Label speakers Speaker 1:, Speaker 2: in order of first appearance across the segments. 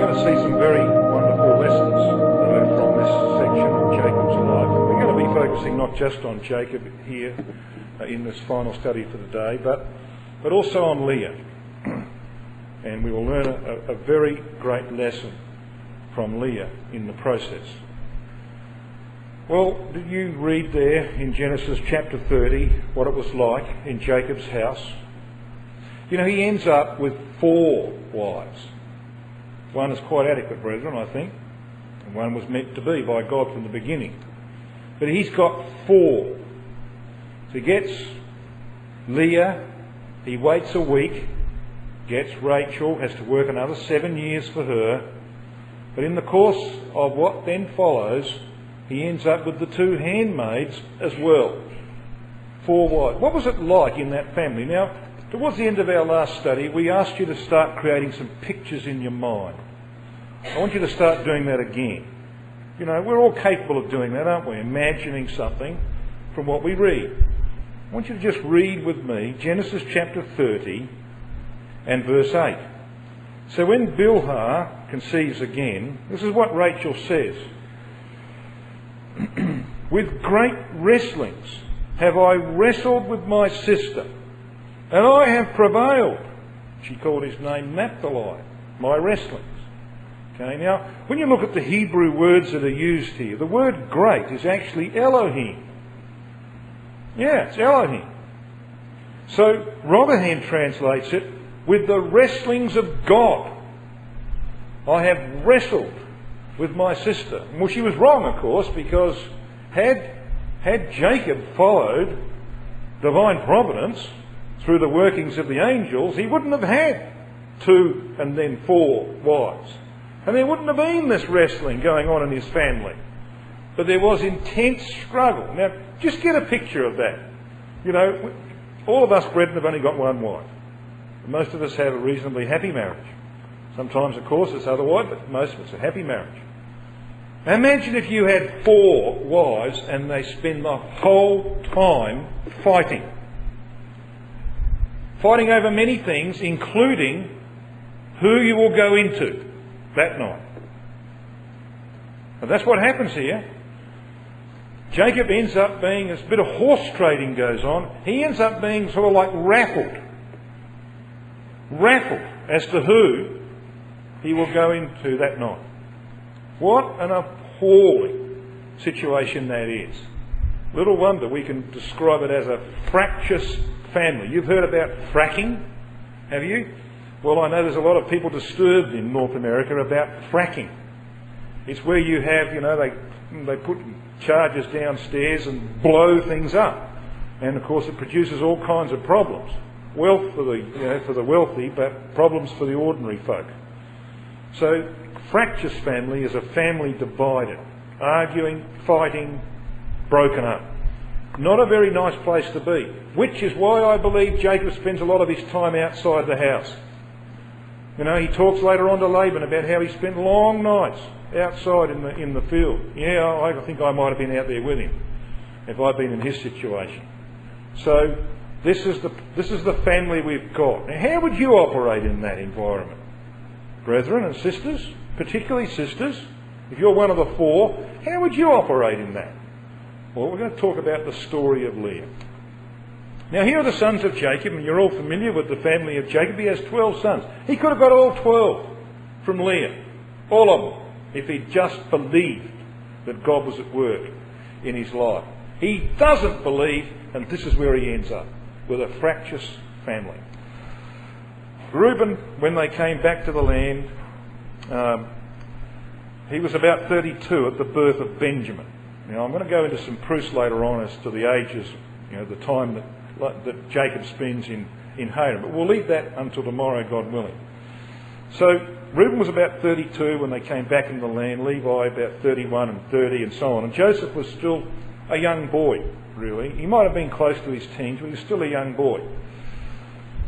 Speaker 1: going to see some very wonderful lessons from this section of Jacob's life. We're going to be focusing not just on Jacob here in this final study for the day, but also on Leah. And we will learn a very great lesson from Leah in the process. Well, did you read there in Genesis chapter 30 what it was like in Jacob's house? You know, he ends up with 4 wives. One is quite adequate, brethren, I think. And one was meant to be by God from the beginning. But he's got 4. So he gets Leah, he waits a week, gets Rachel, has to work another 7 years for her. But in the course of what then follows, he ends up with the 2 handmaids as well. 4 wives. What was it like in that family? Now, towards the end of our last study, we asked you to start creating some pictures in your mind. I want you to start doing that again. You know, we're all capable of doing that, aren't we? Imagining something from what we read. I want you to just read with me Genesis chapter 30 and verse 8. So when Bilhah conceives again, this is what Rachel says. With great wrestlings have I wrestled with my sister, and I have prevailed. She called his name Naphtali, my wrestlings. Okay, now, when you look at the Hebrew words that are used here, the word great is actually Elohim. Yeah, it's Elohim. So, Rotherham translates it, with the wrestlings of God. I have wrestled with my sister. Well, she was wrong, of course, because had Jacob followed divine providence through the workings of the angels, he wouldn't have had 2 and then 4 wives. And there wouldn't have been this wrestling going on in his family. But there was intense struggle. Now, just get a picture of that. You know, all of us brethren have only got 1 wife. Most of us have a reasonably happy marriage. Sometimes, of course, it's otherwise, but most of us are happy marriage. Now, imagine if you had 4 wives and they spend the whole time fighting. Fighting over many things, including who you will go into that night. And that's what happens here. Jacob ends up being, as a bit of horse trading goes on, he ends up being sort of like raffled as to who he will go into that night. What an appalling situation that is. Little wonder we can describe it as a fractious family. You've heard about fracking, have you? Well, I know there's a lot of people disturbed in North America about fracking. It's where you have, you know, they put charges downstairs and blow things up. And of course it produces all kinds of problems. Wealth for the wealthy, but problems for the ordinary folk. So, Fractious family is a family divided, arguing, fighting, broken up. Not a very nice place to be, which is why I believe Jacob spends a lot of his time outside the house. You know, he talks later on to Laban about how he spent long nights outside in the field. Yeah, I think I might have been out there with him if I'd been in his situation. So this is the family we've got. Now, how would you operate in that environment? Brethren and sisters, particularly sisters, if you're one of the 4, how would you operate in that? Well, we're going to talk about the story of Leah. Now, here are the sons of Jacob, and you're all familiar with the family of Jacob. He has 12 sons. He could have got all 12 from Leah, all of them, if he'd just believed that God was at work in his life. He doesn't believe, and this is where he ends up, with a fractious family. Reuben, when they came back to the land, he was about 32 at the birth of Benjamin. Now, I'm going to go into some proofs later on as to the ages, you know, the time that Jacob spends in Haran. But we'll leave that until tomorrow, God willing. So Reuben was about 32 when they came back into the land, Levi about 31 and 30 and so on. And Joseph was still a young boy, really. He might have been close to his teens, but he was still a young boy.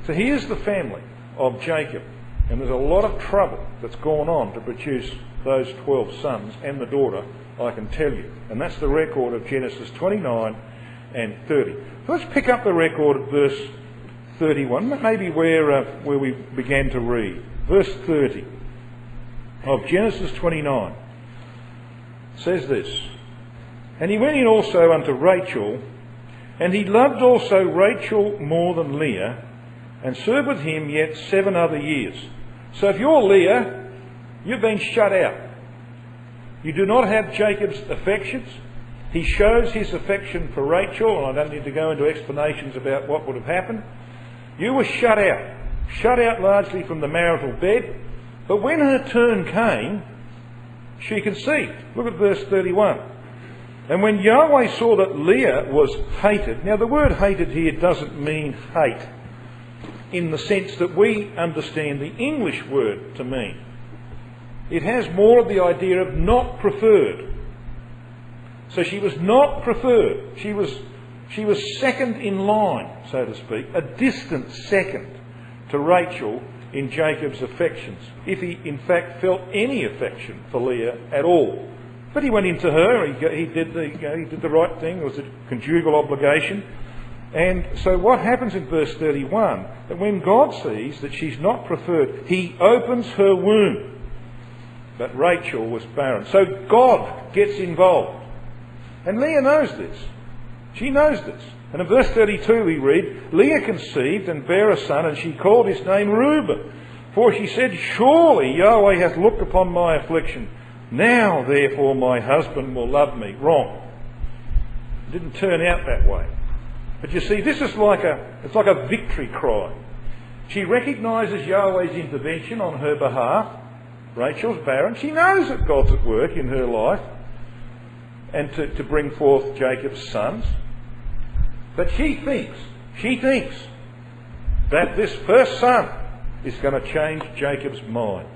Speaker 1: So here's the family of Jacob. And there's a lot of trouble that's gone on to produce those 12 sons and the daughter, I can tell you. And that's the record of Genesis 29 and 30. So let's pick up the record at verse 31, maybe where we began to read. Verse 30. of Genesis 29 says this, "And he went in also unto Rachel, and he loved also Rachel more than Leah, and served with him yet 7 other years." So if you're Leah, you've been shut out. You do not have Jacob's affections. He shows his affection for Rachel, and I don't need to go into explanations about what would have happened. You were shut out largely from the marital bed, but when her turn came, she conceived. Look at verse 31. "And when Yahweh saw that Leah was hated," now the word hated here doesn't mean hate in the sense that we understand the English word to mean. It has more of the idea of not preferred. So she was not preferred. She was second in line, so to speak, a distant second to Rachel in Jacob's affections, if he in fact felt any affection for Leah at all. But he went into her, he did the right thing, it was a conjugal obligation. And so what happens in verse 31, that when God sees that she's not preferred, he opens her womb. But Rachel was barren. So God gets involved. And Leah knows this. She knows this. And in verse 32 we read, "Leah conceived and bare a son, and she called his name Reuben. For she said, Surely Yahweh hath looked upon my affliction. Now therefore my husband will love me." Wrong. It didn't turn out that way. But you see, this is like a victory cry. She recognises Yahweh's intervention on her behalf. Rachel's barren. She knows that God's at work in her life and to bring forth Jacob's sons. But she thinks that this first son is going to change Jacob's mind.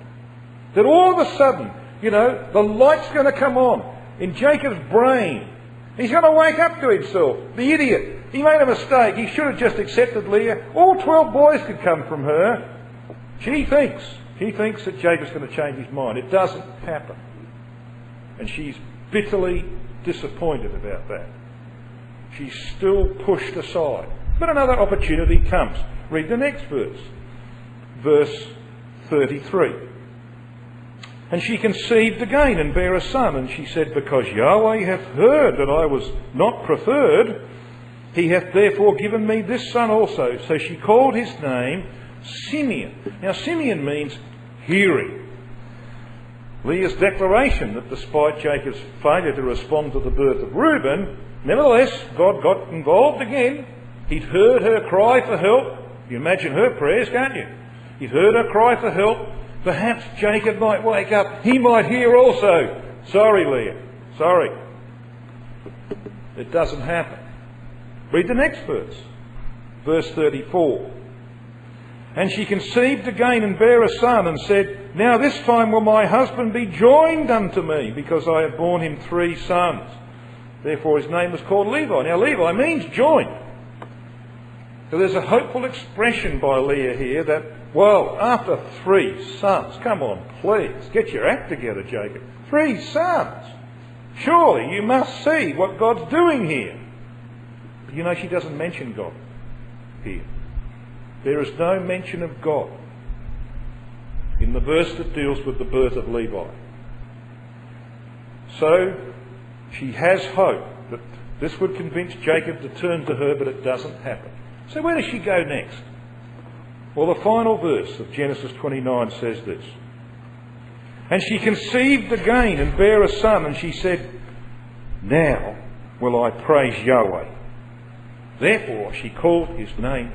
Speaker 1: That all of a sudden, the light's going to come on in Jacob's brain. He's going to wake up to himself. The idiot. He made a mistake. He should have just accepted Leah. All 12 boys could come from her. She thinks that Jacob's going to change his mind. It doesn't happen. And she's bitterly disappointed about that. She's still pushed aside. But another opportunity comes. Read the next verse. Verse 33. "And she conceived again and bare a son, and she said, Because Yahweh hath heard that I was not preferred, he hath therefore given me this son also. So she called his name Simeon." Now Simeon means hearing. Leah's declaration that despite Jacob's failure to respond to the birth of Reuben, nevertheless God got involved again. He'd heard her cry for help. You imagine her prayers, can't you? He'd heard her cry for help. Perhaps Jacob might wake up. He might hear also. Sorry, Leah. Sorry. It doesn't happen. Read the next verse. Verse 34. "And she conceived again and bare a son, and said, Now this time will my husband be joined unto me, because I have borne him 3 sons. Therefore his name was called Levi." Now Levi means joined. So there's a hopeful expression by Leah here that, well, after 3 sons, come on, please, get your act together, Jacob. 3 sons. Surely you must see what God's doing here. But she doesn't mention God here. There is no mention of God in the verse that deals with the birth of Levi. So she has hope that this would convince Jacob to turn to her, but it doesn't happen. So where does she go next? Well, the final verse of Genesis 29 says this. "And she conceived again and bare a son, and she said, Now will I praise Yahweh. Therefore she called his name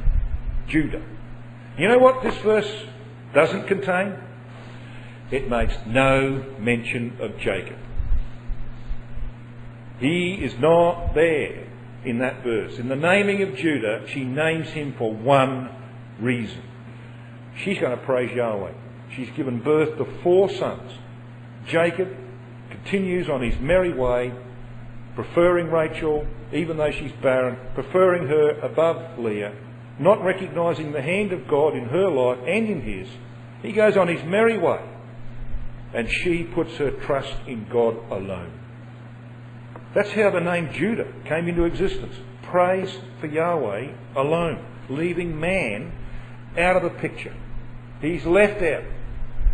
Speaker 1: Judah." You know what this verse doesn't contain? It makes no mention of Jacob. He is not there in that verse. In the naming of Judah, she names him for one reason. She's going to praise Yahweh. She's given birth to 4 sons. Jacob continues on his merry way, preferring Rachel, even though she's barren, preferring her above Leah, not recognising the hand of God in her life and in his. He goes on his merry way, and she puts her trust in God alone. That's how the name Judah came into existence. Praise for Yahweh alone, leaving man out of the picture. He's left out.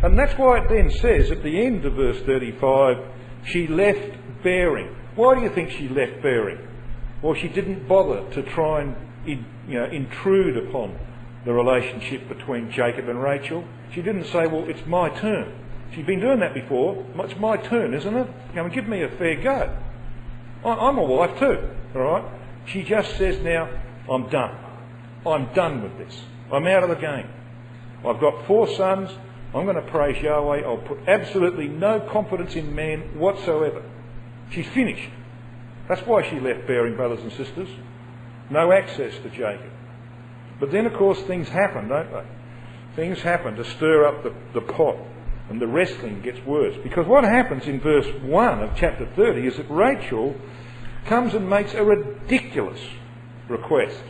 Speaker 1: And that's why it then says at the end of verse 35, she left bearing. Why do you think she left bearing? Well, she didn't bother to try and intrude upon the relationship between Jacob and Rachel. She didn't say, well, it's my turn. She's been doing that before. It's my turn, isn't it? Give me a fair go. I'm a wife too, all right? She just says now, I'm done. I'm done with this. I'm out of the game. I've got 4 sons. I'm going to praise Yahweh. I'll put absolutely no confidence in man whatsoever. She's finished. That's why she left bearing, brothers and sisters. No access to Jacob. But then, of course, things happen, don't they? Things happen to stir up the pot, and the wrestling gets worse. Because what happens in verse 1 of chapter 30 is that Rachel comes and makes a ridiculous request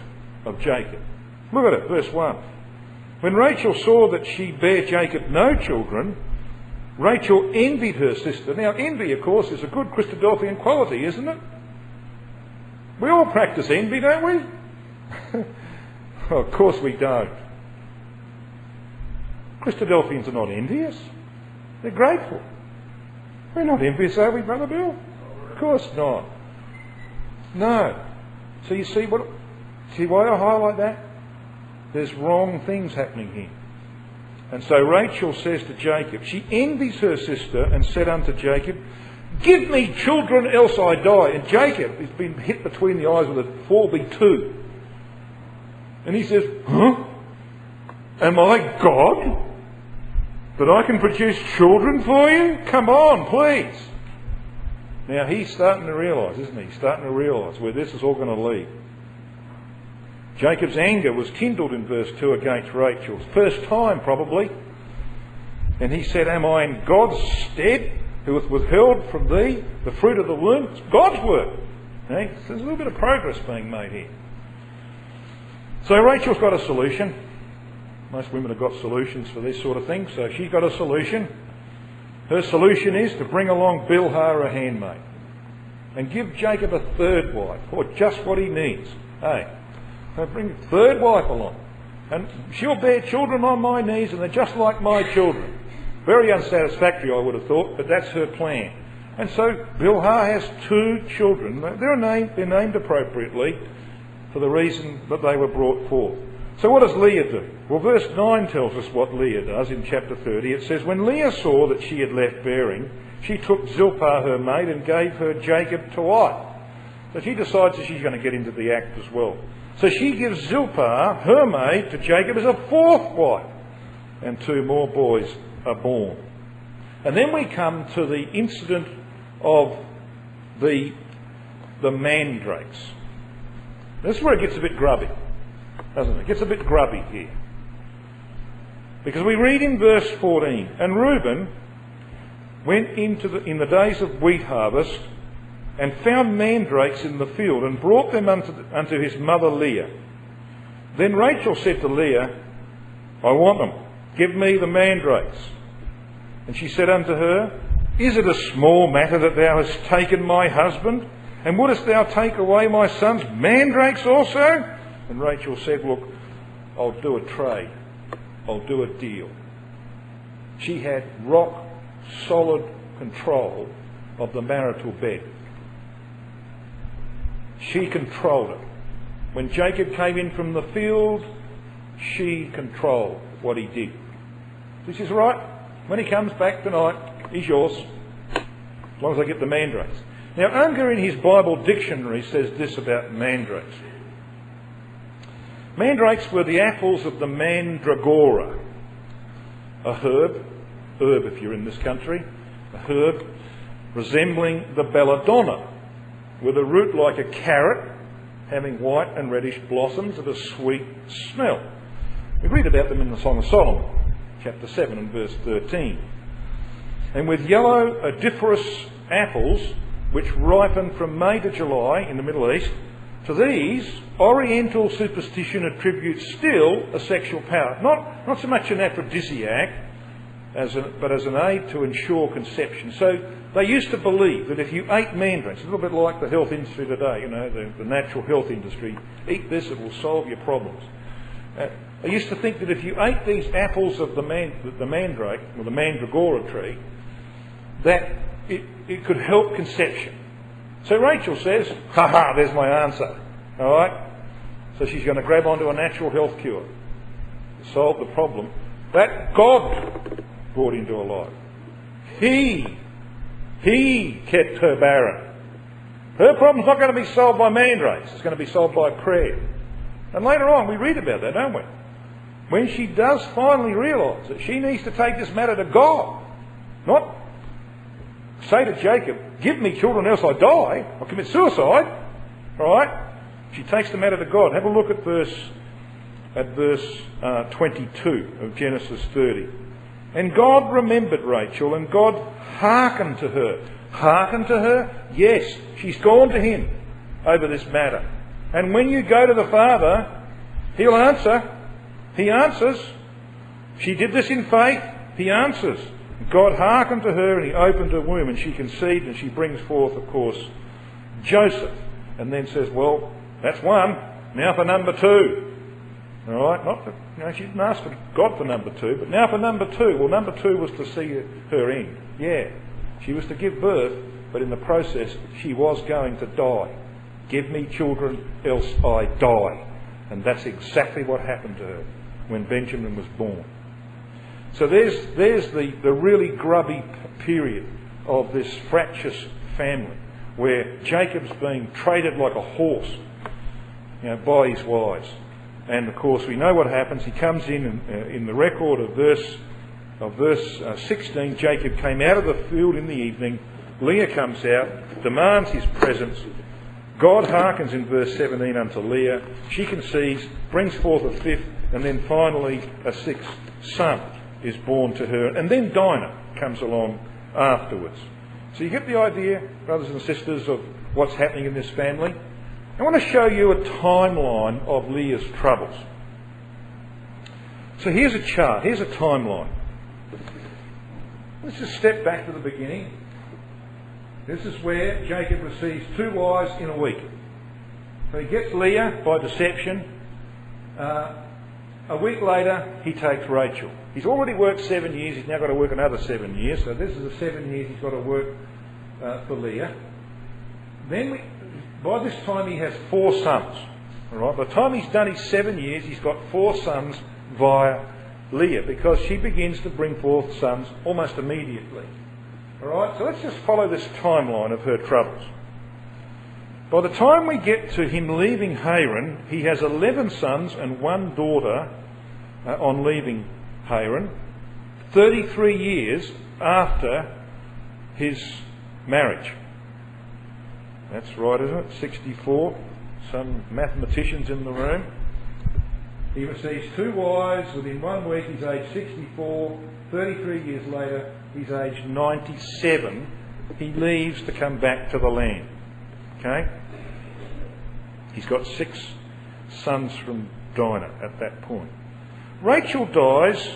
Speaker 1: of Jacob. Look at it, verse 1. When Rachel saw that she bare Jacob no children, Rachel envied her sister. Now, envy, of course, is a good Christadelphian quality, isn't it? We all practice envy, don't we? Oh, of course we don't. Christadelphians are not envious. They're grateful. We're not envious, are we, Brother Bill? Of course not. No. So you see why I highlight that? There's wrong things happening here. And so Rachel says to Jacob, she envies her sister and said unto Jacob, give me children, else I die. And Jacob has been hit between the eyes with a 4B2. And he says, huh? Am I God? That I can produce children for you? Come on, please. Now he's starting to realise, isn't he? He's starting to realise where this is all going to lead. Jacob's anger was kindled in verse 2 against Rachel's. First time, probably. And he said, am I in God's stead, who hath withheld from thee the fruit of the womb? It's God's work. Okay? So there's a little bit of progress being made here. So Rachel's got a solution. Most women have got solutions for this sort of thing. So she's got a solution. Her solution is to bring along Bilhah, her handmaid, and give Jacob a third wife, or just what he needs. Hey, so bring a third wife along, and she'll bear children on my knees, and they're just like my children. Very unsatisfactory, I would have thought, but that's her plan. And so Bilhah has 2 children. They're named appropriately for the reason that they were brought forth. So what does Leah do? Well, verse 9 tells us what Leah does in chapter 30. It says, when Leah saw that she had left bearing, she took Zilpah her maid and gave her Jacob to wife. So she decides that she's going to get into the act as well. So she gives Zilpah her maid to Jacob as a 4th wife. And 2 more boys are born. And then we come to the incident of the mandrakes. This is where it gets a bit grubby, doesn't it? It gets a bit grubby here. Because we read in verse 14, and Reuben went in the days of wheat harvest and found mandrakes in the field and brought them unto his mother Leah. Then Rachel said to Leah, I want them. Give me the mandrakes. And she said unto her, is it a small matter that thou hast taken my husband? And wouldest thou take away my son's mandrakes also? And Rachel said, look, I'll do a trade. I'll do a deal. She had rock solid control of the marital bed. She controlled it. When Jacob came in from the field, she controlled what he did. This is right. When he comes back tonight, he's yours, as long as I get the mandrakes. Now, Unger in his Bible dictionary says this about mandrakes. Mandrakes were the apples of the mandragora, a herb if you're in this country, a herb resembling the belladonna, with a root like a carrot, having white and reddish blossoms of a sweet smell. We read about them in the Song of Solomon, chapter 7 and verse 13. And with yellow odoriferous apples, which ripen from May to July in the Middle East, to these, Oriental superstition attributes still a sexual power. Not so much an aphrodisiac, but as an aid to ensure conception. So they used to believe that if you ate mandrakes, a little bit like the health industry today, the natural health industry, eat this, it will solve your problems. I used to think that if you ate these apples of the mandrake, or the mandragora tree, that it could help conception. So Rachel says, ha ha, there's my answer. Alright? So she's going to grab onto a natural health cure to solve the problem that God brought into her life. He kept her barren. Her problem's not going to be solved by mandrakes, it's going to be solved by prayer. And later on we read about that, don't we? When she does finally realise that she needs to take this matter to God, not say to Jacob, give me children else I die, I'll commit suicide. Alright? She takes the matter to God. Have a look at verse 22 of Genesis 30. And God remembered Rachel, and God hearkened to her. Hearkened to her? Yes, she's gone to him over this matter. And when you go to the Father, he'll answer. He answers. She did this in faith. He answers. God hearkened to her, and he opened her womb, and she conceived, and she brings forth, of course, Joseph. And then says, well, that's one. Now for number two. All right, not for, she didn't ask for God for number two, but now for number two. Well, number two was to see her end. Yeah, she was to give birth, but in the process she was going to die. Give me children, else I die. And that's exactly what happened to her when Benjamin was born. So there's the really grubby period of this fractious family, where Jacob's being traded like a horse, by his wives. And of course we know what happens. He comes in the record of verse 16, Jacob came out of the field in the evening, Leah comes out, demands his presence. God hearkens in verse 17 unto Leah. She conceives, brings forth a fifth, and then finally a sixth son is born to her. And then Dinah comes along afterwards. So you get the idea, brothers and sisters, of what's happening in this family. I want to show you a timeline of Leah's troubles. So here's a chart, here's a timeline. Let's just step back to the beginning. This is where Jacob receives 2 wives in a week. So he gets Leah by deception. A week later, he takes Rachel. He's already worked 7 years, he's now got to work another 7 years. So this is the 7 years he's got to work for Leah. Then by this time he has 4 sons. All right? By the time he's done his 7 years, he's got 4 sons via Leah, because she begins to bring forth sons almost immediately. All right? So let's just follow this timeline of her troubles. By the time we get to him leaving Haran, he has 11 sons and 1 daughter on leaving Haran, 33 years after his marriage. That's right, isn't it? 64. Some mathematicians in the room. He receives 2 wives. Within 1 week he's aged 64. 33 years later he's aged 97. He leaves to come back to the land. Okay? He's got 6 sons from Dinah at that point. Rachel dies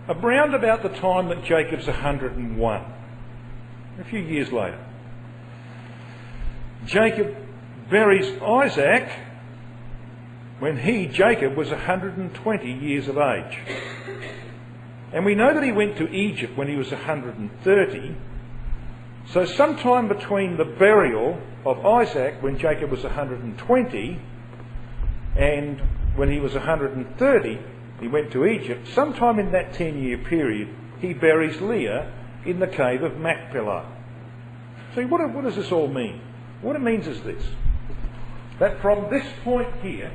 Speaker 1: around about the time that Jacob's 101. A few years later. Jacob buries Isaac when Jacob, was 120 years of age. And we know that he went to Egypt when he was 130. So sometime between the burial of Isaac when Jacob was 120 and when he was 130, he went to Egypt. Sometime in that 10-year period, he buries Leah in the cave of Machpelah. So what does this all mean? What it means is this, that from this point here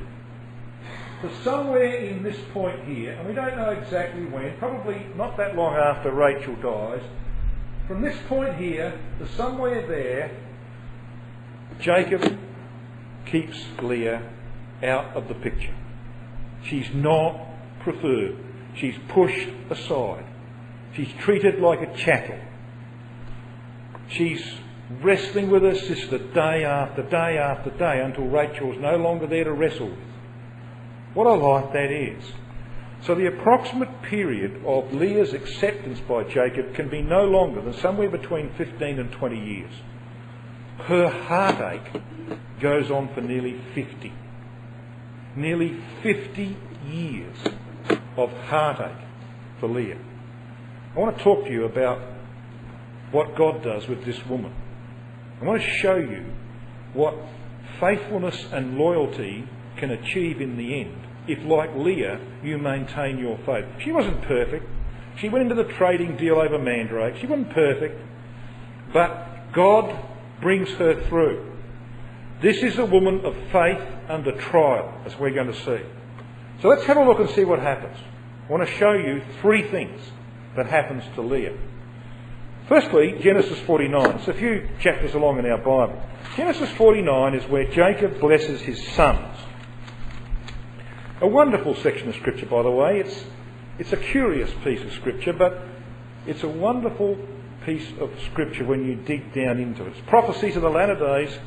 Speaker 1: to somewhere in this point here, and we don't know exactly when, probably not that long after Rachel dies, from this point here to somewhere there, Jacob keeps Leah out of the picture. She's not preferred. She's pushed aside. She's treated like a chattel. She's wrestling with her sister day after day after day until Rachel's no longer there to wrestle with. What a life that is. So the approximate period of Leah's acceptance by Jacob can be no longer than somewhere between 15 and 20 years. Her heartache goes on for nearly 50. Nearly 50 years of heartache for Leah. I want to talk to you about what God does with this woman. I want to show you what faithfulness and loyalty can achieve in the end if, like Leah, you maintain your faith. She wasn't perfect. She went into the trading deal over mandrake. She wasn't perfect. But God brings her through. This is a woman of faith under trial, as we're going to see. So let's have a look and see what happens. I want to show you three things that happens to Leah. Firstly, Genesis 49. It's a few chapters along in our Bible. Genesis 49 is where Jacob blesses his sons. A wonderful section of Scripture, by the way. It's a curious piece of Scripture, but it's a wonderful piece of Scripture when you dig down into it. It's prophecies of the latter days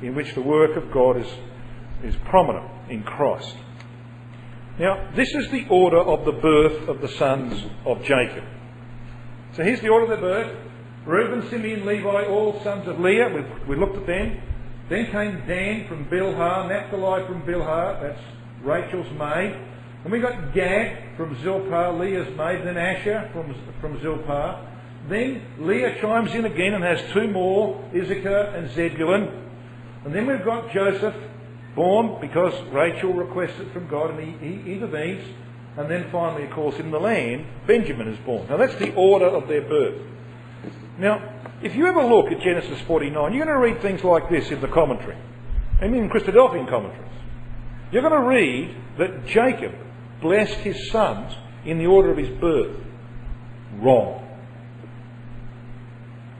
Speaker 1: in which the work of God is prominent in Christ. Now, this is the order of the birth of the sons of Jacob. So here's the order of their birth. Reuben, Simeon, Levi, all sons of Leah. We looked at them. Then came Dan from Bilhah, Naphtali from Bilhah, that's Rachel's maid. And we got Gad from Zilpah, Leah's maid, then Asher from Zilpah. Then Leah chimes in again and has two more, Issachar and Zebulun. And then we've got Joseph, born because Rachel requested from God and he intervenes. And then finally, of course, in the land, Benjamin is born. Now that's the order of their birth. Now, if you ever look at Genesis 49, you're going to read things like this in the commentary. I mean, in Christadelphian commentaries. You're going to read that Jacob blessed his sons in the order of his birth. Wrong.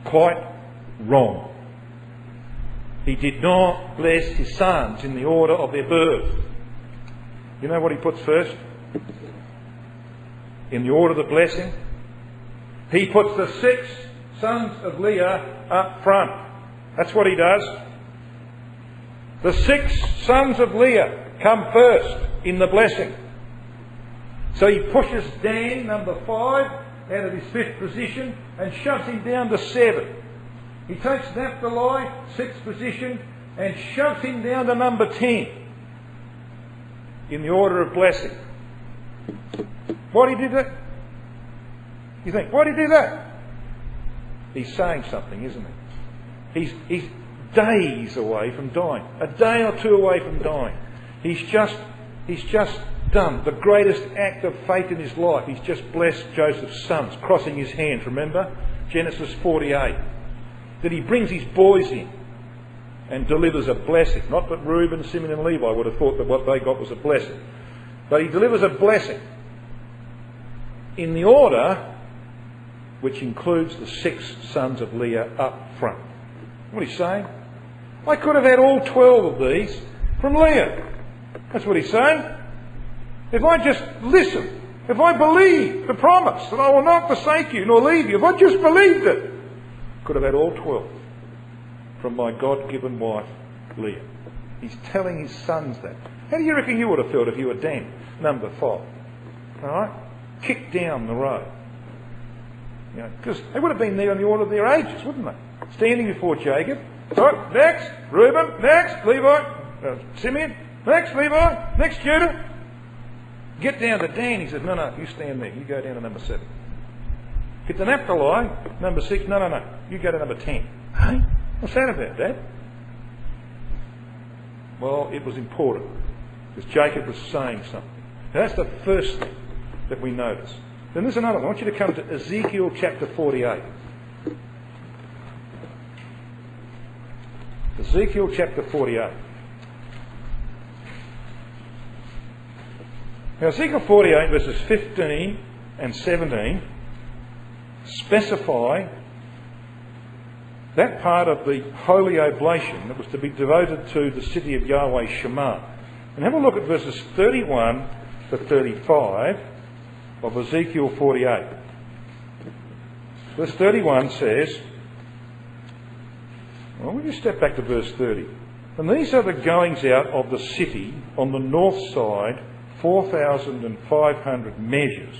Speaker 1: Quite wrong. He did not bless his sons in the order of their birth. You know what he puts first? In the order of the blessing? He puts the 6 sons of Leah up front. That's what he does. The 6 sons of Leah come first in the blessing. So he pushes Dan, number 5, out of his 5th position and shoves him down to 7. He takes Naphtali, 6th position, and shoves him down to number 10 in the order of blessing. Why did he do that? You think, why did he do that? He's saying something, isn't he? He's days away from dying. A day or two away from dying. He's just done the greatest act of faith in his life. He's just blessed Joseph's sons, crossing his hands, remember? Genesis 48. That he brings his boys in and delivers a blessing. Not that Reuben, Simeon and Levi would have thought that what they got was a blessing. But he delivers a blessing in the order which includes the 6 sons of Leah up front. What he's saying? I could have had all 12 of these from Leah. That's what he's saying. If I just listen, if I believe the promise that I will not forsake you nor leave you, if I just believed it, could have had all 12 from my God-given wife, Leah. He's telling his sons that. How do you reckon you would have felt if you were Dan, number 5? All right? Kicked down the road. You know, because they would have been there in the order of their ages, wouldn't they? Standing before Jacob. Right, next, Reuben, next, Levi, Simeon, next, Levi, next, Judah. Get down to Dan. He says, no, you stand there. You go down to number 7. Get to Naphtali, number 6. No, you go to number 10. Hey? What's that about, Dad? Well, it was important because Jacob was saying something. Now, that's the first thing that we notice. Then there's another one. I want you to come to Ezekiel chapter 48. Ezekiel chapter 48. Now, Ezekiel 48 verses 15 and 17 specify that part of the holy oblation that was to be devoted to the city of Yahweh Shema. And have a look at verses 31 to 35 of Ezekiel 48. Verse 31 says, well, we'll just step back to verse 30. And these are the goings out of the city on the north side, 4,500 measures.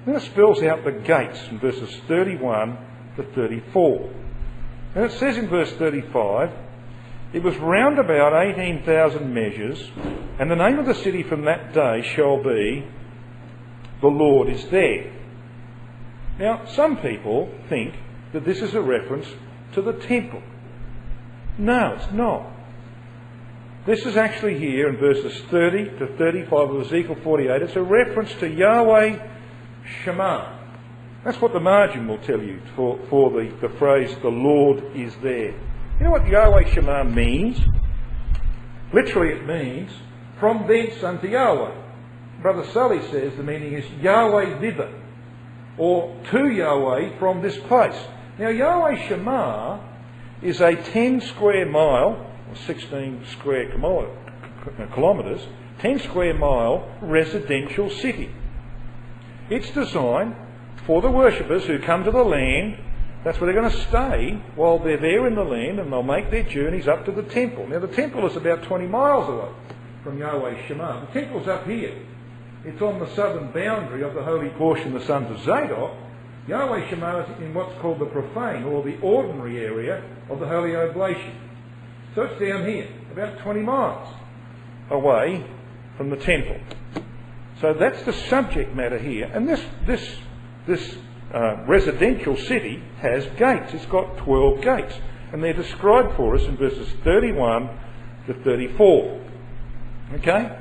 Speaker 1: Then it spells out the gates in verses 31 to 34. And it says in verse 35, It was round about 18,000 measures, and the name of the city from that day shall be, the Lord is there. Now, some people think that this is a reference to the temple. No, it's not. This is actually here in verses 30 to 35 of Ezekiel 48. It's a reference to Yahweh Shema. That's what the margin will tell you for the phrase, the Lord is there. You know what Yahweh Shema means? Literally it means, from thence unto Yahweh. Brother Sully says the meaning is Yahweh thither, or to Yahweh from this place. Now Yahweh Shema is a 10 square mile, or 16 square kilometres, 10 square mile residential city. It's designed for the worshippers who come to the land. That's where they're going to stay while they're there in the land, and they'll make their journeys up to the temple. Now the temple is about 20 miles away from Yahweh Shema. The temple's up here. It's on the southern boundary of the holy portion, the sons of Zadok. Yahweh Shema is in what's called the profane, or the ordinary area of the holy oblation. So it's down here, about 20 miles away from the temple. So that's the subject matter here. And this residential city has gates. It's got 12 gates. And they're described for us in verses 31 to 34. Okay?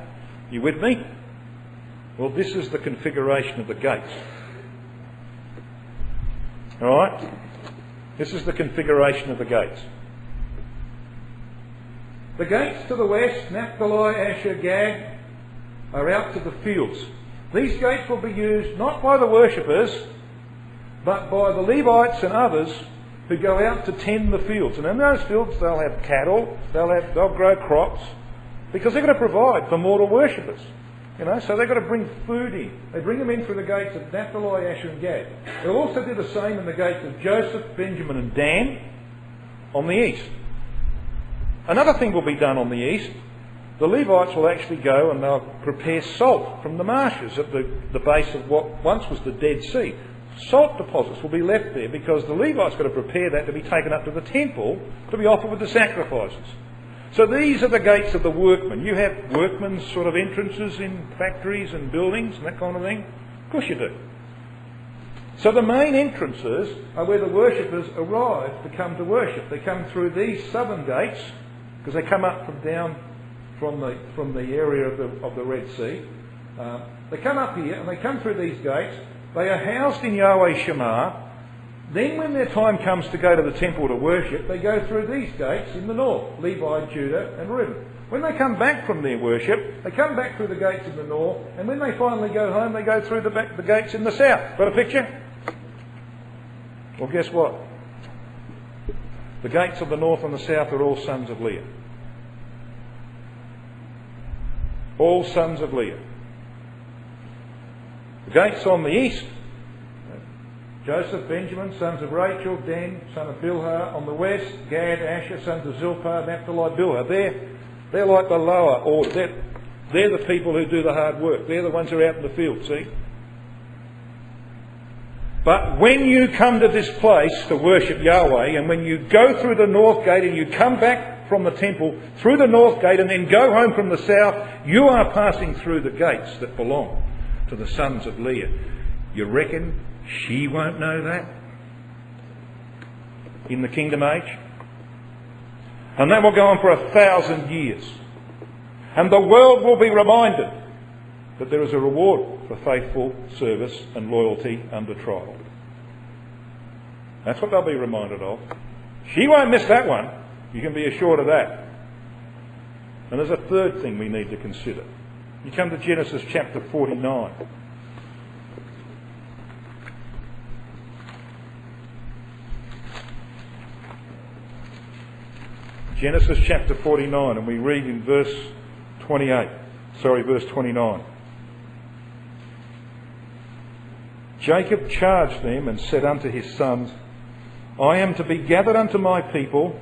Speaker 1: You with me? Well, this is the configuration of the gates. Alright? This is the configuration of the gates. The gates to the west, Naphtali, Asher, Gad, are out to the fields. These gates will be used not by the worshippers, but by the Levites and others who go out to tend the fields. And in those fields they'll have cattle, they'll grow crops, because they're going to provide for mortal worshippers. You know, so they've got to bring food in. They bring them in through the gates of Naphtali, Asher and Gad. They'll also do the same in the gates of Joseph, Benjamin and Dan on the east. Another thing will be done on the east. The Levites will actually go and they'll prepare salt from the marshes at the base of what once was the Dead Sea. Salt deposits will be left there because the Levites got to prepare that to be taken up to the temple to be offered with the sacrifices. So these are the gates of the workmen. You have workmen's sort of entrances in factories and buildings and that kind of thing. Of course you do. So the main entrances are where the worshippers arrive to come to worship. They come through these southern gates because they come up from the area of the Red Sea. They come up here and they come through these gates. They are housed in Yahweh Shema. Then when their time comes to go to the temple to worship, they go through these gates in the north, Levi, Judah and Reuben. When they come back from their worship, they come back through the gates in the north, and when they finally go home, they go through the gates in the south. Got a picture? Well, guess what? The gates of the north and the south are all sons of Leah. All sons of Leah. The gates on the east, Joseph, Benjamin, sons of Rachel, Dan, son of Bilhah. On the west, Gad, Asher, sons of Zilpah, Naphtali, Bilhah. They're like the lower order. They're the people who do the hard work. They're the ones who are out in the field, see? But when you come to this place to worship Yahweh, and when you go through the north gate and you come back from the temple through the north gate and then go home from the south, you are passing through the gates that belong to the sons of Leah. You reckon she won't know that in the kingdom age? And that will go on for 1,000 years. And the world will be reminded that there is a reward for faithful service and loyalty under trial. That's what they'll be reminded of. She won't miss that one. You can be assured of that. And there's a third thing we need to consider. You come to Genesis chapter 49. Genesis chapter 49, and we read in verse 29. Jacob charged them and said unto his sons, I am to be gathered unto my people.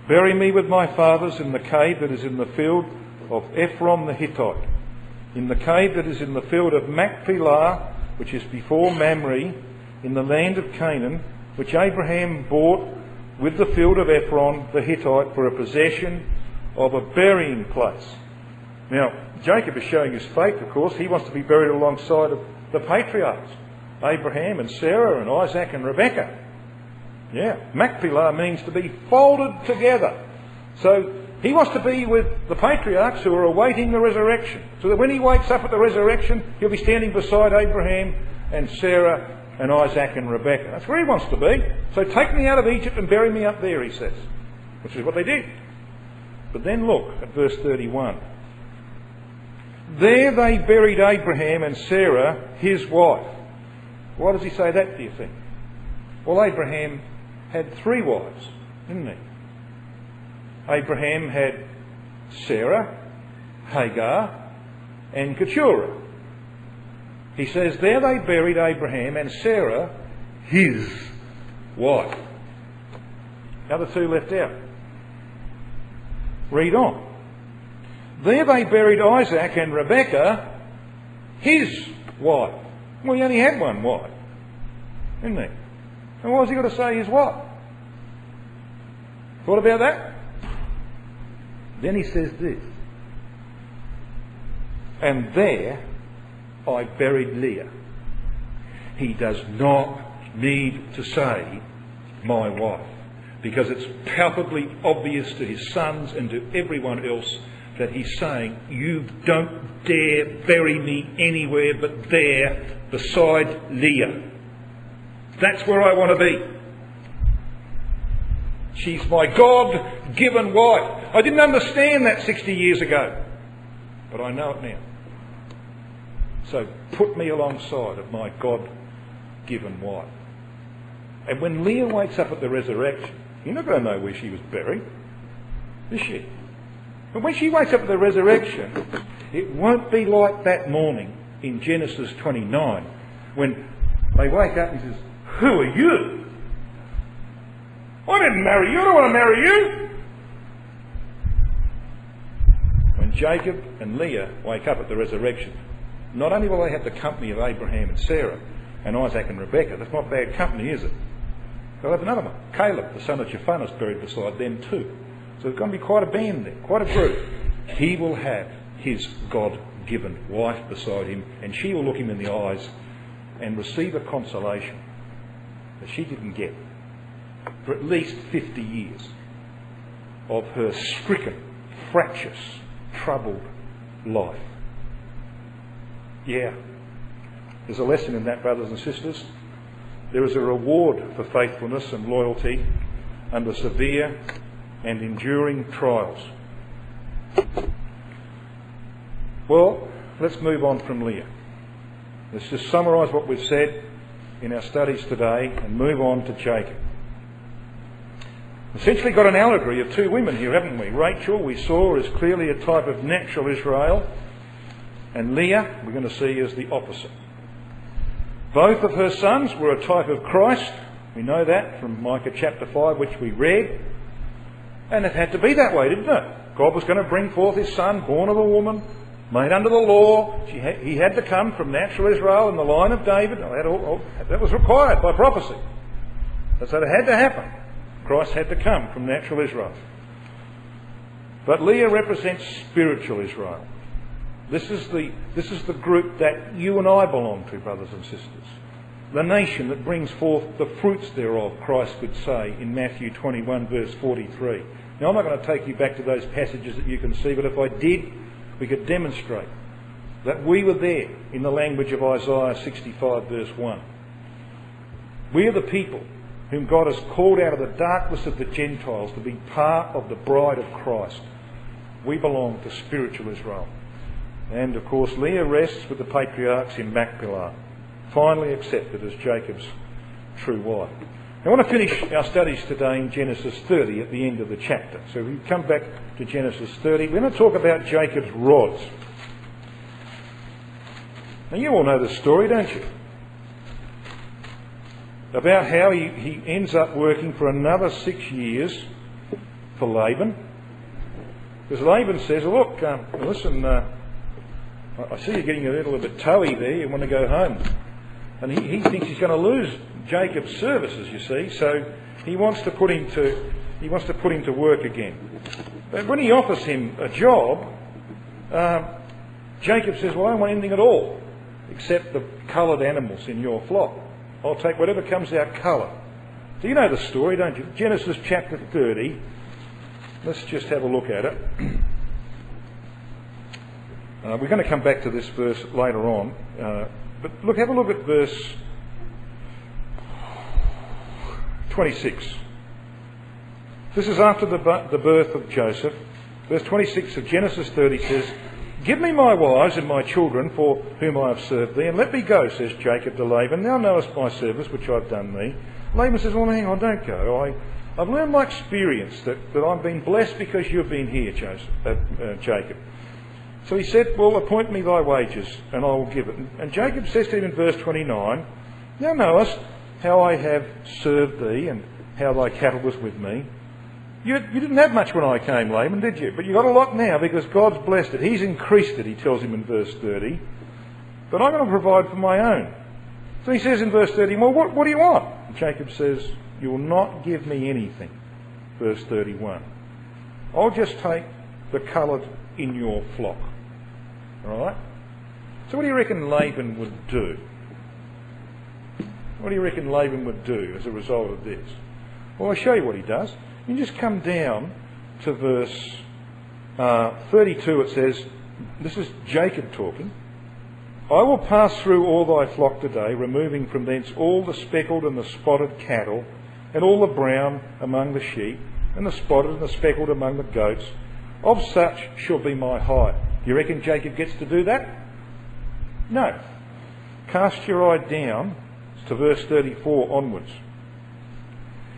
Speaker 1: Bury me with my fathers in the cave that is in the field of Ephron the Hittite, in the cave that is in the field of Machpelah, which is before Mamre, in the land of Canaan, which Abraham bought with the field of Ephron the Hittite for a possession of a burying place. Now, Jacob is showing his faith, of course. He wants to be buried alongside of the patriarchs, Abraham and Sarah and Isaac and Rebekah. Yeah, Machpelah means to be folded together. So he wants to be with the patriarchs who are awaiting the resurrection, so that when he wakes up at the resurrection, he'll be standing beside Abraham and Sarah and Isaac and Rebekah. That's where he wants to be. So take me out of Egypt and bury me up there, he says, which is what they did. But then look at verse 31. There they buried Abraham and Sarah, his wife. Why does he say that, do you think? Well, Abraham had 3 wives, didn't he? Abraham had Sarah, Hagar, and Keturah. He says, there they buried Abraham and Sarah, his wife. The other 2 left out. Read on. There they buried Isaac and Rebekah, his wife. Well, he only had 1 wife, didn't he? And why has he got to say his wife? Thought about that? Then he says this. And there I buried Leah. He does not need to say my wife, because it's palpably obvious to his sons and to everyone else that he's saying, you don't dare bury me anywhere but there beside Leah. That's where I want to be. She's my God-given wife. I didn't understand that 60 years ago, but I know it now. So put me alongside of my God-given wife. And when Leah wakes up at the resurrection, you're not going to know where she was buried, is she? But when she wakes up at the resurrection, it won't be like that morning in Genesis 29 when they wake up and he says, who are you? I didn't marry you. I don't want to marry you. When Jacob and Leah wake up at the resurrection, not only will they have the company of Abraham and Sarah and Isaac and Rebekah, that's not bad company, is it? They'll have another one. Caleb, the son of Jephunneh, buried beside them too. So there's going to be quite a band there, quite a group. He will have his God-given wife beside him, and she will look him in the eyes and receive a consolation that she didn't get for at least 50 years of her stricken, fractious, troubled life. Yeah, there's a lesson in that, brothers and sisters. There is a reward for faithfulness and loyalty under severe and enduring trials. Well, let's move on from Leah. Let's just summarise what we've said in our studies today and move on to Jacob. Essentially got an allegory of 2 women here, haven't we? Rachel, we saw, is clearly a type of natural Israel, and Leah, we're going to see, as the opposite. Both of her sons were a type of Christ. We know that from Micah chapter 5, which we read. And it had to be that way, didn't it? God was going to bring forth his son, born of a woman, made under the law. He had to come from natural Israel in the line of David. That was required by prophecy. So it had to happen. Christ had to come from natural Israel. But Leah represents spiritual Israel. This is the group that you and I belong to, brothers and sisters. The nation that brings forth the fruits thereof, Christ could say in Matthew 21 verse 43. Now I'm not going to take you back to those passages that you can see, but if I did, we could demonstrate that we were there in the language of Isaiah 65 verse 1. We are the people whom God has called out of the darkness of the Gentiles to be part of the bride of Christ. We belong to spiritual Israel. And of course Leah rests with the patriarchs in Machpelah, finally accepted as Jacob's true wife. I want to finish our studies today in Genesis 30 at the end of the chapter. So we come back to Genesis 30. We're going to talk about Jacob's rods. Now you all know the story, don't you? About how he ends up working for another 6 years for Laban. Because Laban says, look, listen, I see you're getting a little bit towy there, you want to go home. And he thinks he's going to lose Jacob's services, you see, so He wants to put him to work again. But when he offers him a job, Jacob says, well, I don't want anything at all except the coloured animals in your flock. I'll take whatever comes out colour. So you know the story, don't you? Genesis chapter 30. Let's just have a look at it. We're going to come back to this verse later on. But look, have a look at verse 26. This is after the birth of Joseph. Verse 26 of Genesis 30 says, "Give me my wives and my children for whom I have served thee, and let me go, says Jacob to Laban. Thou knowest my service which I've done thee." Laban says, well, hang on, don't go. I've learned my experience that I've been blessed because you've been here, Jacob. So he said, well, appoint me thy wages, and I will give it. And Jacob says to him in verse 29, "Thou knowest how I have served thee, and how thy cattle was with me. You didn't have much when I came, Laban, did you? But you got a lot now because God's blessed it. He's increased it," he tells him in verse 30. "But I'm going to provide for my own." So he says in verse 30, well, what do you want? And Jacob says, "You will not give me anything." Verse 31. "I'll just take the coloured in your flock." All right? So what do you reckon Laban would do? What do you reckon Laban would do as a result of this? Well, I'll show you what he does. You just come down to verse 32. It says, this is Jacob talking, "I will pass through all thy flock today, removing from thence all the speckled and the spotted cattle, and all the brown among the sheep, and the spotted and the speckled among the goats. Of such shall be my hire." You reckon Jacob gets to do that? No. Cast your eye down to verse 34 onwards.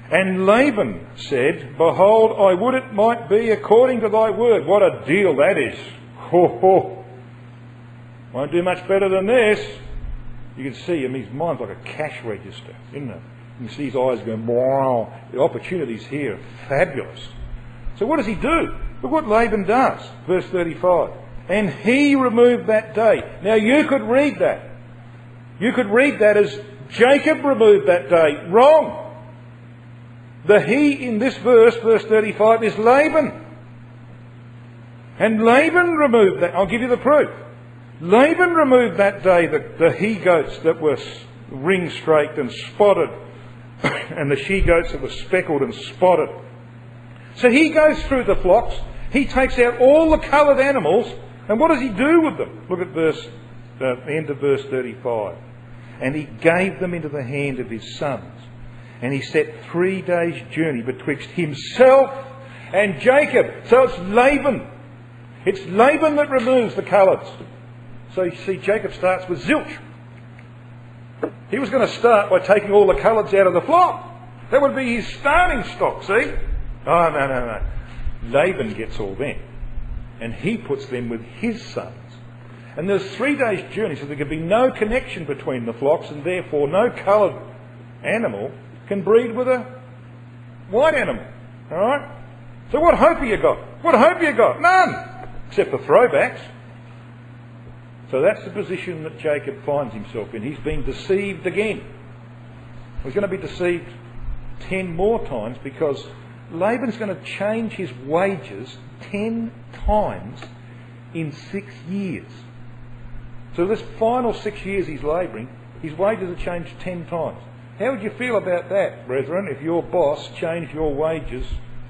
Speaker 1: "And Laban said, Behold, I would it might be according to thy word." What a deal that is. Ho, ho. Won't do much better than this. You can see him, his mind's like a cash register, isn't it? You can see his eyes going, wow, the opportunities here are fabulous. So what does he do? Look what Laban does. Verse 35. "And he removed that day." Now you could read that. You could read that as Jacob removed that day. Wrong. The he in this verse, verse 35, is Laban. And Laban removed that. I'll give you the proof. Laban removed that day the he-goats that were ring-straked and spotted, and the she-goats that were speckled and spotted. So he goes through the flocks, he takes out all the coloured animals, and what does he do with them? Look at the end of verse 35. "And he gave them into the hand of his sons, and he set 3 days' journey betwixt himself and Jacob." So it's Laban. It's Laban that removes the colours. So you see, Jacob starts with zilch. He was going to start by taking all the colours out of the flock. That would be his starting stock, see? Oh, no. Laban gets all them. And he puts them with his sons. And there's 3 days' journey, so there can be no connection between the flocks, and therefore no coloured animal can breed with a white animal. All right? So what hope have you got? What hope have you got? None! Except for throwbacks. So that's the position that Jacob finds himself in. He's been deceived again. He's going to be deceived 10 more times because Laban's going to change his wages 10 times in 6 years. So this final 6 years he's labouring, his wages are changed 10 times. How would you feel about that, brethren, if your boss changed your wages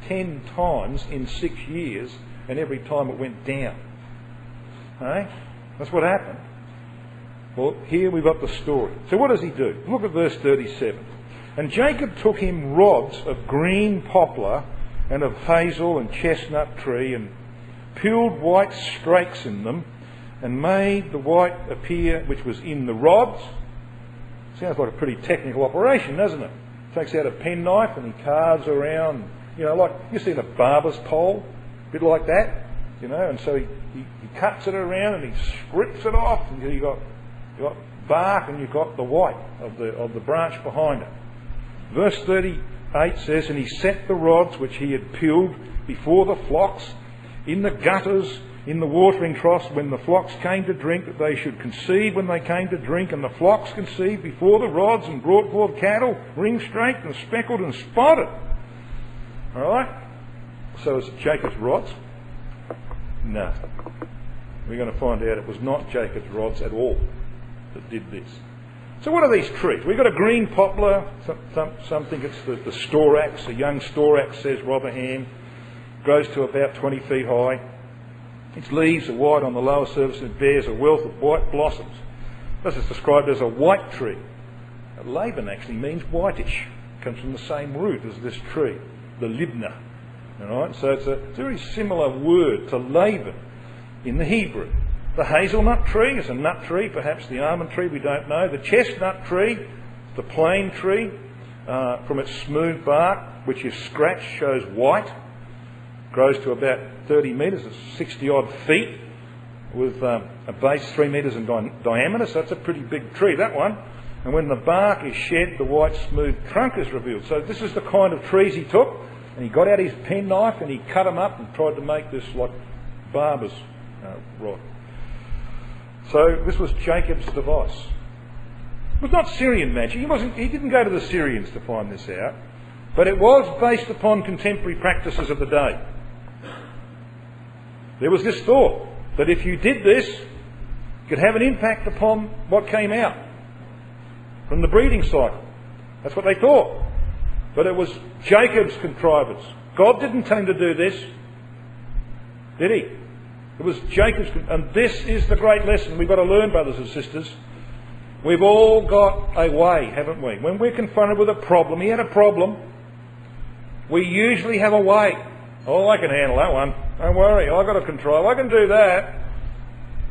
Speaker 1: 10 times in 6 years and every time it went down? Eh? That's what happened. Well, here we've got the story. So what does he do? Look at verse 37. "And Jacob took him rods of green poplar and of hazel and chestnut tree, and peeled white strakes in them, and made the white appear which was in the rods." Sounds like a pretty technical operation, doesn't it? Takes out a penknife and he carves around, like you see the barber's pole, a bit like that, and so he cuts it around and he strips it off, and you've got bark and you've got the white of the branch behind it. Verse 38 says, "And he set the rods which he had peeled before the flocks in the gutters in the watering troughs when the flocks came to drink, that they should conceive when they came to drink, and the flocks conceived before the rods and brought forth cattle, ring-straked and speckled and spotted. All right? So is it Jacob's rods? No. We're going to find out it was not Jacob's rods at all that did this. So what are these trees? We've got a green poplar. Some think it's the storax. A young storax, says Rotherham. Grows to about 20 feet high. Its leaves are white on the lower surface and it bears a wealth of white blossoms. This is described as a white tree. Laban actually means whitish. It comes from the same root as this tree, the libna. All right? So it's a very similar word to Laban in the Hebrew. The hazelnut tree is a nut tree, perhaps the almond tree, we don't know. The chestnut tree, the plane tree, from its smooth bark, which is scratched, shows white. Grows to about 30 metres, it's 60 odd feet, with a base 3 metres in diameter, so that's a pretty big tree, that one. And when the bark is shed, the white smooth trunk is revealed. So this is the kind of trees he took, and he got out his penknife and he cut them up and tried to make this like barber's rod. So this was Jacob's device. It was not Syrian magic. He didn't go to the Syrians to find this out, but it was based upon contemporary practices of the day. There was this thought that if you did this, it could have an impact upon what came out from the breeding cycle. That's what they thought. But it was Jacob's contrivance. God didn't tell him to do this, did he? It was Jacob's, and this is the great lesson we've got to learn, brothers and sisters. We've all got a way, haven't we? When we're confronted with a problem, he had a problem, we usually have a way. Oh, I can handle that one. Don't worry, I've got a control. I can do that.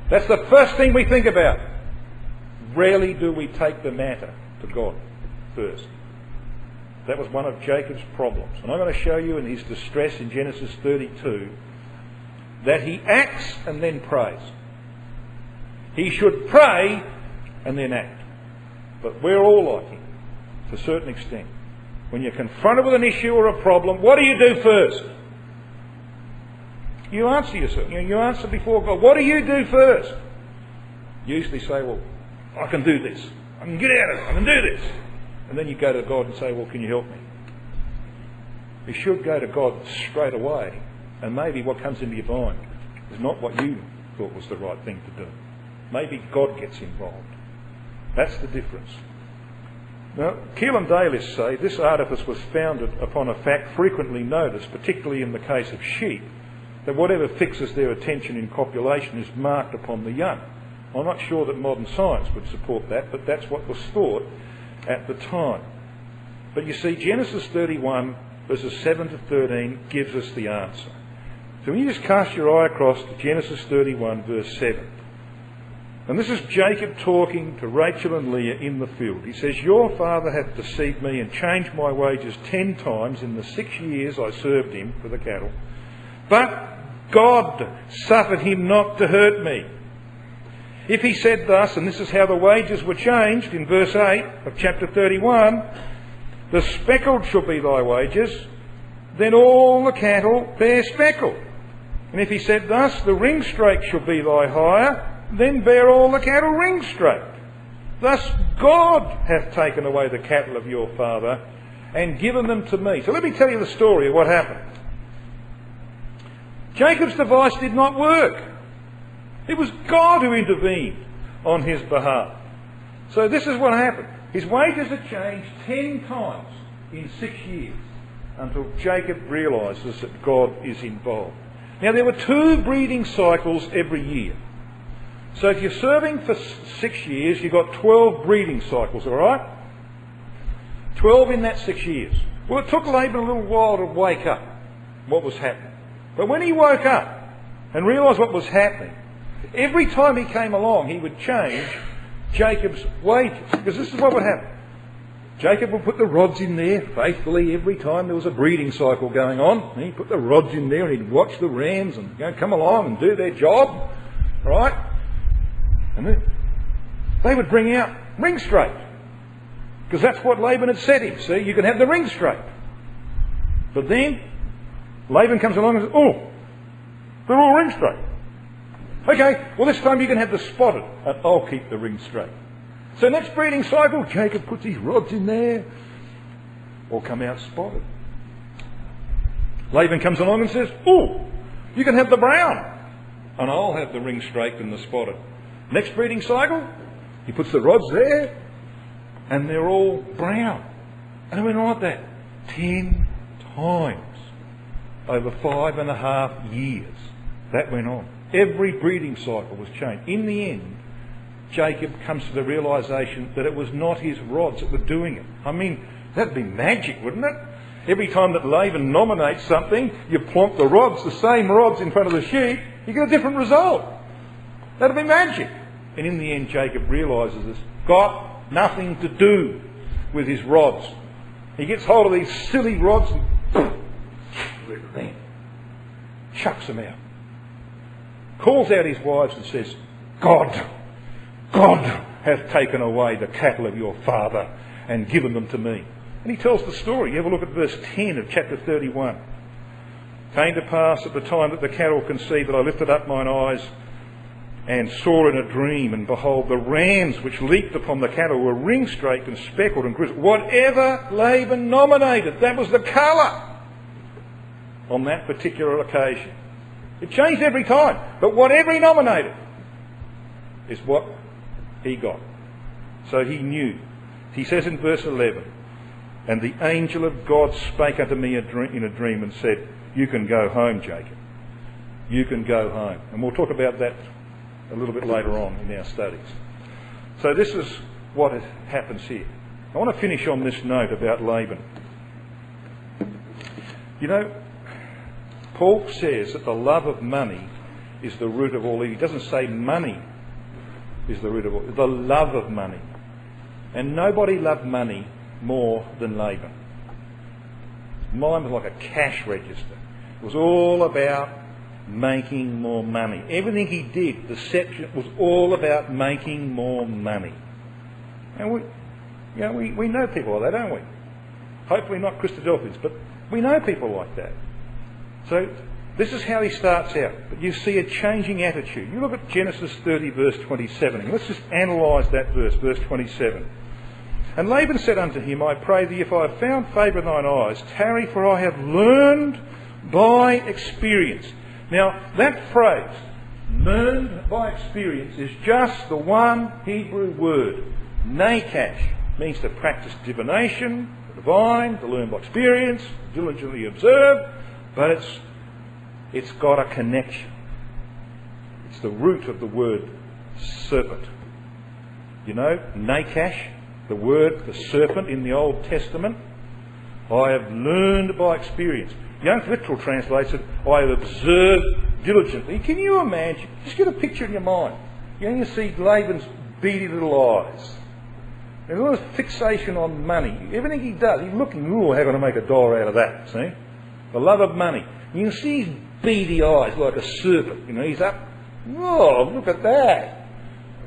Speaker 1: That's the first thing we think about. Rarely do we take the matter to God first. That was one of Jacob's problems. And I'm going to show you in his distress in Genesis 32 that he acts and then prays. He should pray and then act. But we're all like him to a certain extent. When you're confronted with an issue or a problem, what do you do first? You answer yourself. You answer before God. What do you do first? You usually say, well, I can do this. I can get out of it. I can do this. And then you go to God and say, well, can you help me? You should go to God straight away. And maybe what comes into your mind is not what you thought was the right thing to do. Maybe God gets involved. That's the difference. Now, Keel and Dalis say this artifice was founded upon a fact frequently noticed, particularly in the case of sheep, that whatever fixes their attention in copulation is marked upon the young. I'm not sure that modern science would support that, but that's what was thought at the time. But you see, Genesis 31, verses 7 to 13, gives us the answer. So when you just cast your eye across to Genesis 31, verse 7, and this is Jacob talking to Rachel and Leah in the field. He says, your father hath deceived me and changed my wages 10 times in the 6 years I served him for the cattle. But God suffered him not to hurt me. If he said thus, and this is how the wages were changed in verse 8 of chapter 31, the speckled shall be thy wages, then all the cattle bear speckled. And if he said thus, the ring-straked shall be thy hire, then bear all the cattle ring-straked. Thus God hath taken away the cattle of your father and given them to me. So let me tell you the story of what happened. Jacob's device did not work. It was God who intervened on his behalf. So this is what happened. His wages are changed 10 times in 6 years until Jacob realises that God is involved. Now there were 2 breeding cycles every year. So if you're serving for 6 years, you've got 12 breeding cycles, all right? 12 in that 6 years. Well, it took Laban a little while to wake up what was happening. But when he woke up and realised what was happening, every time he came along, he would change Jacob's wages. Because this is what would happen. Jacob would put the rods in there faithfully every time there was a breeding cycle going on. He'd put the rods in there and he'd watch the rams and come along and do their job. Right? And then they would bring out ring straight. Because that's what Laban had said him. See, you can have the ring straight. But then Laban comes along and says, oh, they're all ring straight. Okay, well this time you can have the spotted and I'll keep the ring straight. So next breeding cycle, Jacob puts his rods in there, all come out spotted. Laban comes along and says, oh, you can have the brown and I'll have the ring straight and the spotted. Next breeding cycle, he puts the rods there and they're all brown. And it went on like that 10 times over 5.5 years. That went on. Every breeding cycle was changed. In the end, Jacob comes to the realisation that it was not his rods that were doing it. I mean, that'd be magic, wouldn't it? Every time that Laban nominates something, you plonk the rods, the same rods in front of the sheep, you get a different result. That'd be magic. And in the end, Jacob realises it's got nothing to do with his rods. He gets hold of these silly rods and chucks them out. Calls out his wives and says, God hath taken away the cattle of your father and given them to me. And he tells the story. You have a look at verse 10 of chapter 31. Came to pass at the time that the cattle conceived that I lifted up mine eyes and saw in a dream, and behold, the rams which leaped upon the cattle were ring-straight and speckled and grizzled. Whatever Laban nominated, that was the colour on that particular occasion. It changed every time, but whatever he nominated is what he got. So he knew. He says in verse 11, and the angel of God spake unto me in a dream and said, you can go home, Jacob. You can go home. And we'll talk about that a little bit later on in our studies. So this is what happens here. I want to finish on this note about Laban. You know, Paul says that the love of money is the root of all evil. He doesn't say money is the root of all. The love of money. And nobody loved money more than Laban. Mine was like a cash register. It was all about making more money. Everything he did, deception, was all about making more money. And we know people like that, don't we? Hopefully not Christadelphians, but we know people like that. So this is how he starts out. But you see a changing attitude. You look at Genesis 30 verse 27. And let's just analyse that verse 27. And Laban said unto him, I pray thee, if I have found favour in thine eyes, tarry, for I have learned by experience. Now, that phrase, learned by experience, is just the one Hebrew word. Nakash means to practice divination, to divine, to learn by experience, diligently observe, but it's got a connection. It's the root of the word serpent. You know, Nakash, the word, the serpent in the Old Testament, I have learned by experience. Young Literal translates it, I have observed diligently. Can you imagine? Just get a picture in your mind. You see Laban's beady little eyes. There's a little fixation on money. Everything he does, he's looking, how can I make a dollar out of that, see? The love of money. You can see his beady eyes like a serpent. You know, he's up, oh, look at that.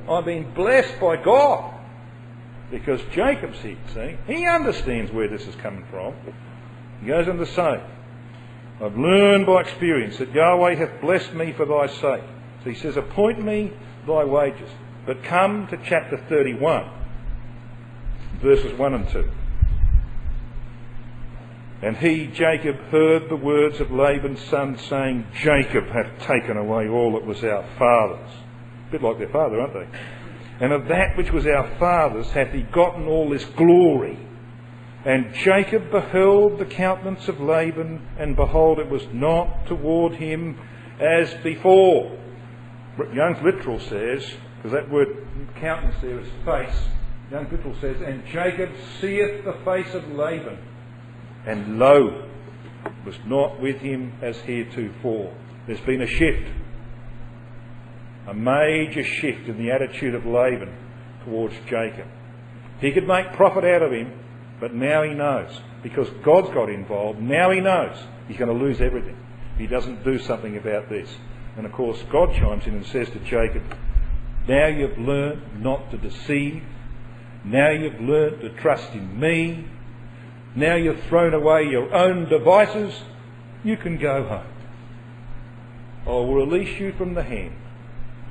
Speaker 1: I've been blessed by God. Because Jacob's here, see? He understands where this is coming from. He goes on to say, I've learned by experience that Yahweh hath blessed me for thy sake. So he says, appoint me thy wages. But come to chapter 31, verses 1 and 2. And he, Jacob, heard the words of Laban's son, saying, Jacob hath taken away all that was our father's. A bit like their father, aren't they? And of that which was our father's hath he gotten all this glory. And Jacob beheld the countenance of Laban, and behold, it was not toward him as before. Young's Literal says, because that word countenance there is face, Young's Literal says, and Jacob seeth the face of Laban, and lo, it was not with him as heretofore. There's been a shift. A major shift in the attitude of Laban towards Jacob. He could make profit out of him, but now he knows. Because God's got involved, now he knows he's going to lose everything if he doesn't do something about this. And of course God chimes in and says to Jacob, now you've learnt not to deceive. Now you've learnt to trust in me. Now you've thrown away your own devices. You can go home. I will release you from the hand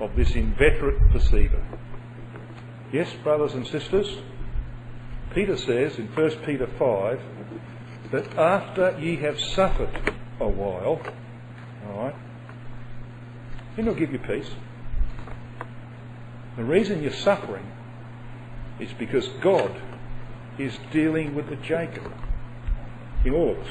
Speaker 1: of this inveterate deceiver. Yes, brothers and sisters, Peter says in 1 Peter 5 that after ye have suffered a while, alright, then he'll give you peace. The reason you're suffering is because God is dealing with the Jacob in all of us.